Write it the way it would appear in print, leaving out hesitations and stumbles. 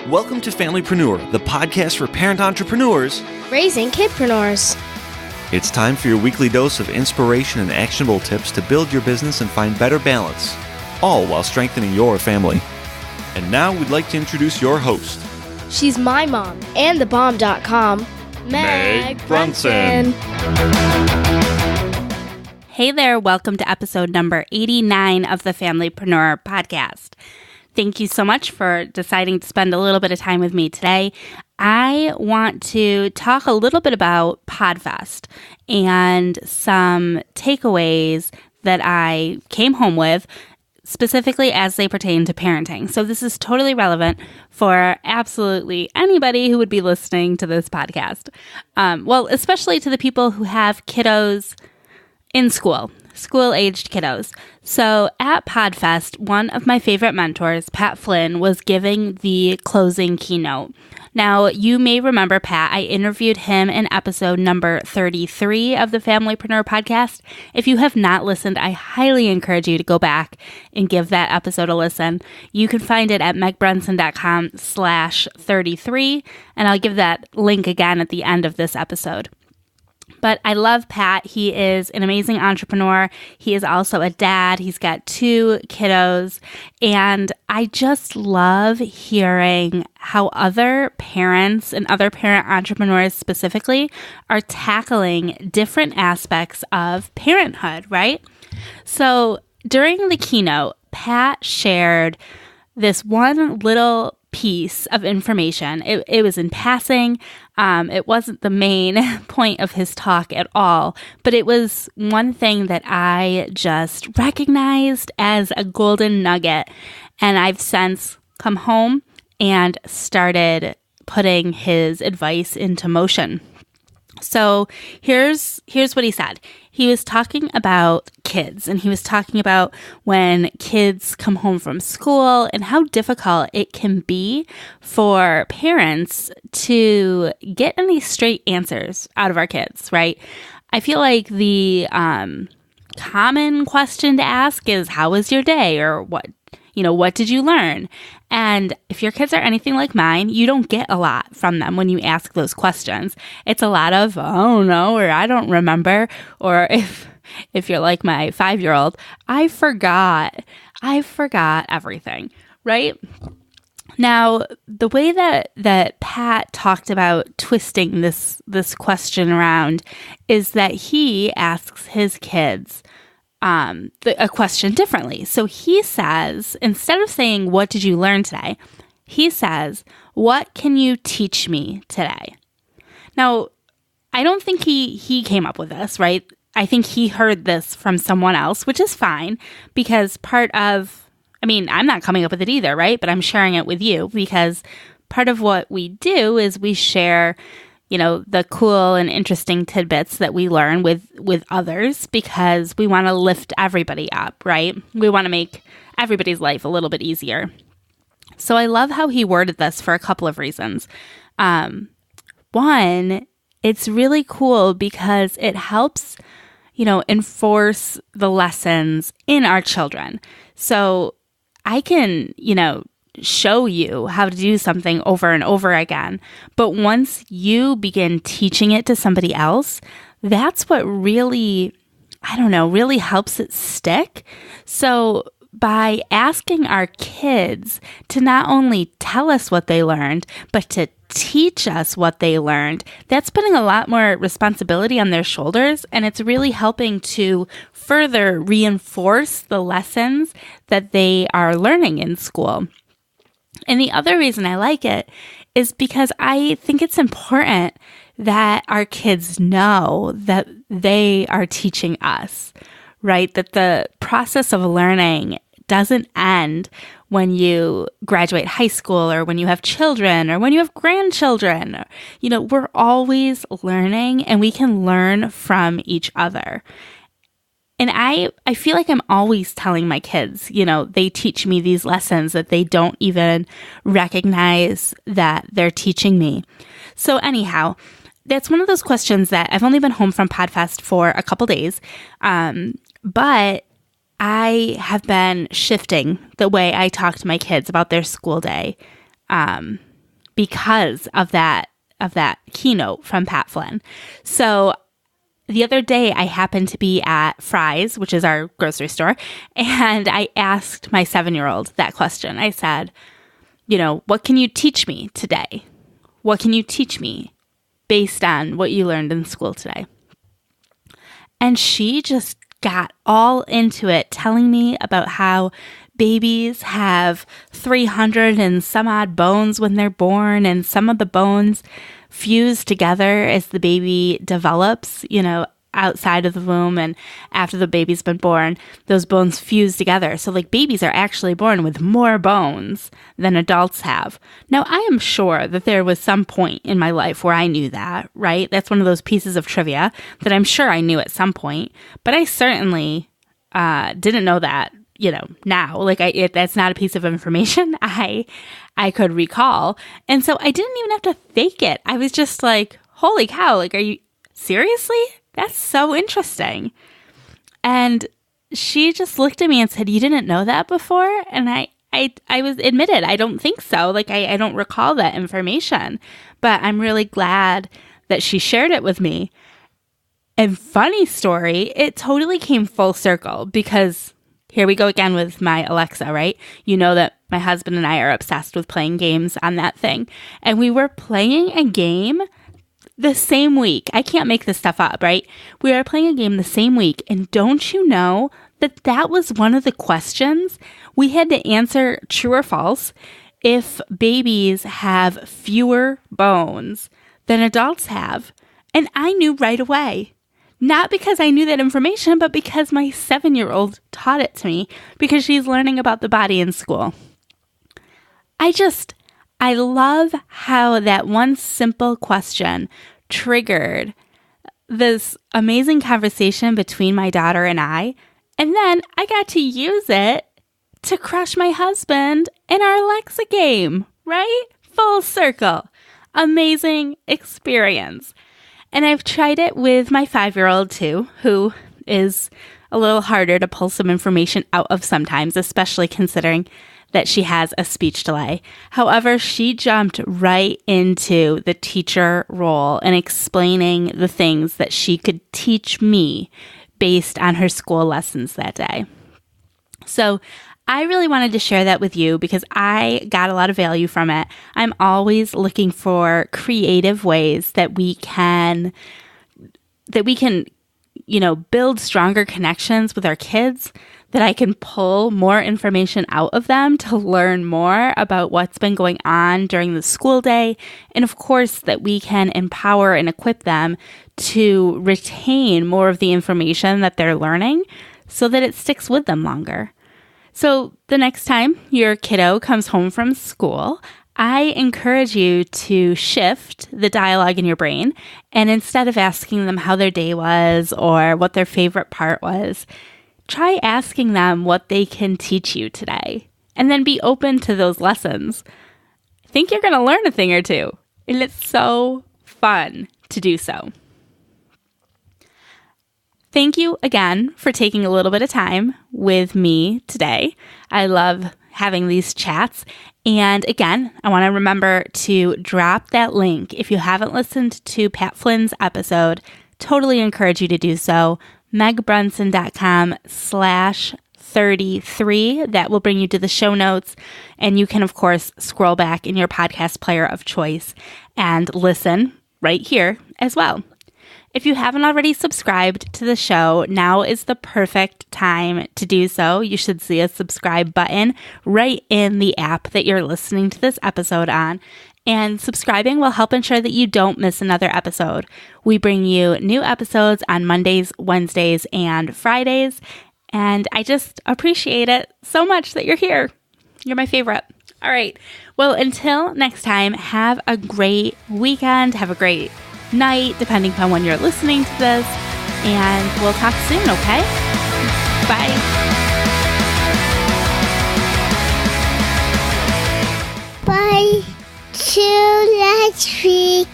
Welcome to Familypreneur, the podcast for parent entrepreneurs raising kidpreneurs. It's time for your weekly dose of inspiration and actionable tips to build your business and find better balance, all while strengthening your family. And now we'd like to introduce your host. She's my mom and thebomb.com, Meg Brunson. Hey there, welcome to episode number 89 of the Familypreneur podcast. Thank you so much for deciding to spend a little bit of time with me today. I want to talk a little bit about Podfest and some takeaways that I came home with, specifically as they pertain to parenting. So this is totally relevant for absolutely anybody who would be listening to this podcast. Especially to the people who have kiddos in school-aged kiddos. So at Podfest, one of my favorite mentors, Pat Flynn, was giving the closing keynote. Now, you may remember Pat. I interviewed him in episode number 33 of the Familypreneur podcast. If you have not listened, I highly encourage you to go back and give that episode a listen. You can find it at megbrunson.com/33, and I'll give that link again at the end of this episode. But I love Pat. He is an amazing entrepreneur. He is also a dad. He's got 2 kiddos. And I just love hearing how other parents and other parent entrepreneurs specifically are tackling different aspects of parenthood, right? So during the keynote, Pat shared this one little piece of information. It was in passing. It wasn't the main point of his talk at all, but it was one thing that I just recognized as a golden nugget. And I've since come home and started putting his advice into motion. So here's what he said. He was talking about kids, and he was talking about when kids come home from school and how difficult it can be for parents to get any straight answers out of our kids, right? I feel like the common question to ask is, how was your day? Or what did you learn? And if your kids are anything like mine, you don't get a lot from them when you ask those questions. It's a lot of, I don't know, or I don't remember. Or if you're like my 5-year-old, I forgot everything, right? Now, the way that Pat talked about twisting this question around is that he asks his kids a question differently. So he says, instead of saying, what did you learn today? He says, what can you teach me today? Now, I don't think he came up with this, right? I think he heard this from someone else, which is fine because I'm not coming up with it either, right? But I'm sharing it with you because part of what we do is we share the cool and interesting tidbits that we learn with others because we want to lift everybody up, right? We want to make everybody's life a little bit easier. So I love how he worded this for a couple of reasons. One, it's really cool because it helps, enforce the lessons in our children. So I can, show you how to do something over and over again. But once you begin teaching it to somebody else, that's what really helps it stick. So by asking our kids to not only tell us what they learned, but to teach us what they learned, that's putting a lot more responsibility on their shoulders, and it's really helping to further reinforce the lessons that they are learning in school. And the other reason I like it is because I think it's important that our kids know that they are teaching us, right? That the process of learning doesn't end when you graduate high school or when you have children or when you have grandchildren. We're always learning, and we can learn from each other. And I feel like I'm always telling my kids, they teach me these lessons that they don't even recognize that they're teaching me. So anyhow, that's one of those questions that I've only been home from Podfest for a couple days, but I have been shifting the way I talk to my kids about their school day. because of that keynote from Pat Flynn. So the other day I happened to be at Fry's, which is our grocery store, and I asked my 7-year-old that question. I said, what can you teach me today? What can you teach me based on what you learned in school today? And she just got all into it, telling me about how babies have 300 and some odd bones when they're born, and some of the bones fuse together as the baby develops, outside of the womb, and after the baby's been born, those bones fuse together. So babies are actually born with more bones than adults have. Now, I am sure that there was some point in my life where I knew that, right? That's one of those pieces of trivia that I'm sure I knew at some point, but I certainly didn't know that, now. That's not a piece of information I could recall. And so I didn't even have to fake it. I was just like, holy cow, are you seriously? That's so interesting. And she just looked at me and said, you didn't know that before? And I was admitted, I don't think so. I don't recall that information. But I'm really glad that she shared it with me. And funny story, it totally came full circle, because here we go again with my Alexa, right? You know that my husband and I are obsessed with playing games on that thing. And we were playing a game the same week. I can't make this stuff up, right? We were playing a game the same week. And don't you know that was one of the questions? We had to answer true or false if babies have fewer bones than adults have. And I knew right away. Not because I knew that information, but because my 7-year-old taught it to me, because she's learning about the body in school. I love how that one simple question triggered this amazing conversation between my daughter and I. And then I got to use it to crush my husband in our Alexa game, right? Full circle. Amazing experience. And I've tried it with my 5-year-old too, who is a little harder to pull some information out of sometimes, especially considering that she has a speech delay. However, she jumped right into the teacher role and explaining the things that she could teach me based on her school lessons that day. So I really wanted to share that with you because I got a lot of value from it. I'm always looking for creative ways that we can, build stronger connections with our kids, that I can pull more information out of them to learn more about what's been going on during the school day. And of course, that we can empower and equip them to retain more of the information that they're learning so that it sticks with them longer. So the next time your kiddo comes home from school, I encourage you to shift the dialogue in your brain, and instead of asking them how their day was or what their favorite part was, try asking them what they can teach you today, and then be open to those lessons. I think you're going to learn a thing or two, and it's so fun to do so. Thank you again for taking a little bit of time with me today. I love having these chats. And again, I want to remember to drop that link. If you haven't listened to Pat Flynn's episode, totally encourage you to do so. megbrunson.com/33. That will bring you to the show notes. And you can, of course, scroll back in your podcast player of choice and listen right here as well. If you haven't already subscribed to the show, now is the perfect time to do so. You should see a subscribe button right in the app that you're listening to this episode on. And subscribing will help ensure that you don't miss another episode. We bring you new episodes on Mondays, Wednesdays, and Fridays. And I just appreciate it so much that you're here. You're my favorite. All right. Well, until next time, have a great weekend. Have a great night, depending upon when you're listening to this. And we'll talk soon, okay? Bye. Bye. Till next week.